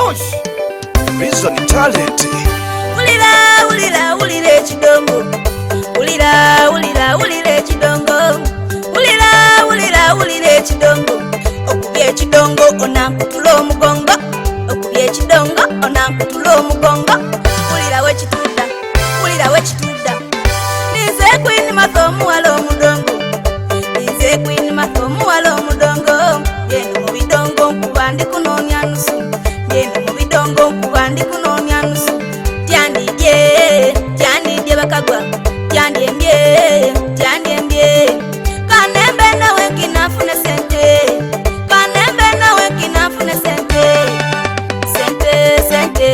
Osh, Rizzo ni talent. Ulira, ulira, ulire chidongo. Ulira, ulira, ulire chidongo. Ulira, ulira, ulire chidongo. Okubye chidongo ona kutulo mugongo. Okubye chidongo ona kutulo mugongo. Ulira we chituda, ulira we chituda. Nize queen mathomu walo mudongo. Nize queen mathomu walo mudongo. Yeno mu bidongo kubandi kunonya nusu. Yeno mu bidongo kubandi kunonya nusu. Tyandidye bakagwa. Tyandembye. Kanembe nawe kinafune sente. Kanembe nawe kinafune sente. Sente.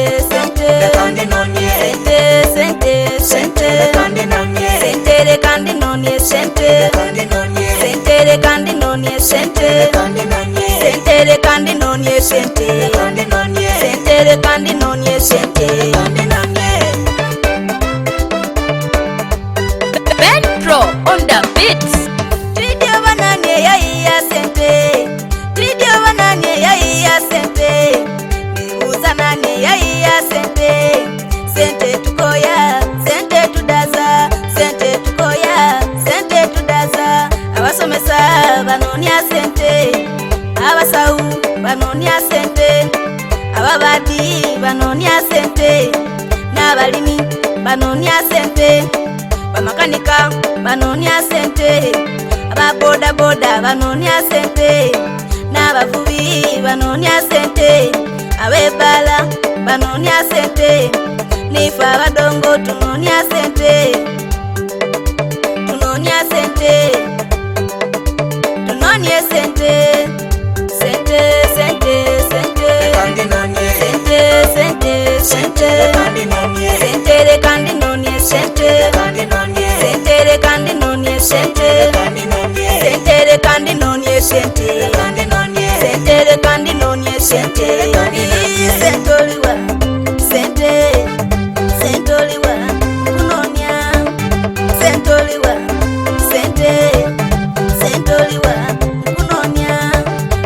Kandi nonye. Sente. Kandi nonye. Sentere kandi nonye sente. Kandi nonye. Sentere kandi nonye sente. Kandi nonye. Sentere kandi nonye sente. Kandi nonye. Sentere kandi nonye sente. Kandi nonye. Petro on the beats. Video bananye ya sente. Video bananye ya sente. Niuza nanye ya sente. Sente tukoya, sente tudaza. Sente tukoya, sente tudaza. Abasomesa banonya sente. Abasau banonya sente. Ababadi banonya sente. N'abalimi banonya sente. Bamakanika banonya sente. Ababoda boda banonya sente. N'abavubi banonya sente. Abebala banonya sente. Nifa abadongo tunonya sente. Tunonya sente. Tunonye sente. Sente. Kandi nonye. Sente. Kandi nonye. Sentere kandi nonye sente. Kandi nonye. Sentere kandi nonye sente. Kandi nonye. Sentere kandi nonye sente. Kandi nonye. Sentere kandi nonye sente. Sentoliwa, sentoliwa, kunonya. Sentoliwa, sentoliwa, kunonya.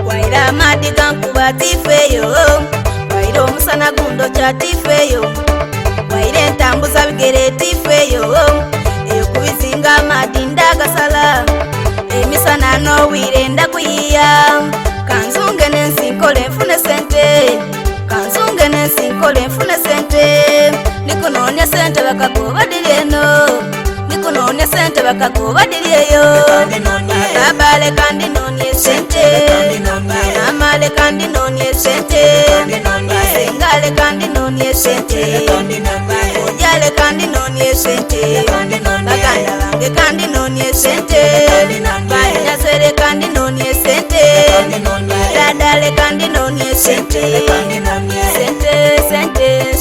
Waira madiga nkuba tifeyo. Waira omusana gundo cha tifeyo. Waira entambuza bigere tifeyo. Eyo kubizinga amadinda gasala. Emisana no wire ndakuyiya. Kanzunge nensinkole nfune sente. Kanzunge nensinkole nfune sente. Nikunonya sente bakagoba dirieno. Nikunonya sente bakagoba dirieyo. Akabale kandi nonye sente. Amale kandi nonye sente. Sengale kandi nonye sente. Ojale kandi nonye sente. Baganda bange kandi nonye sente. Banyasere kandi nonye sente. Dadale kandi nonye sente. Sente.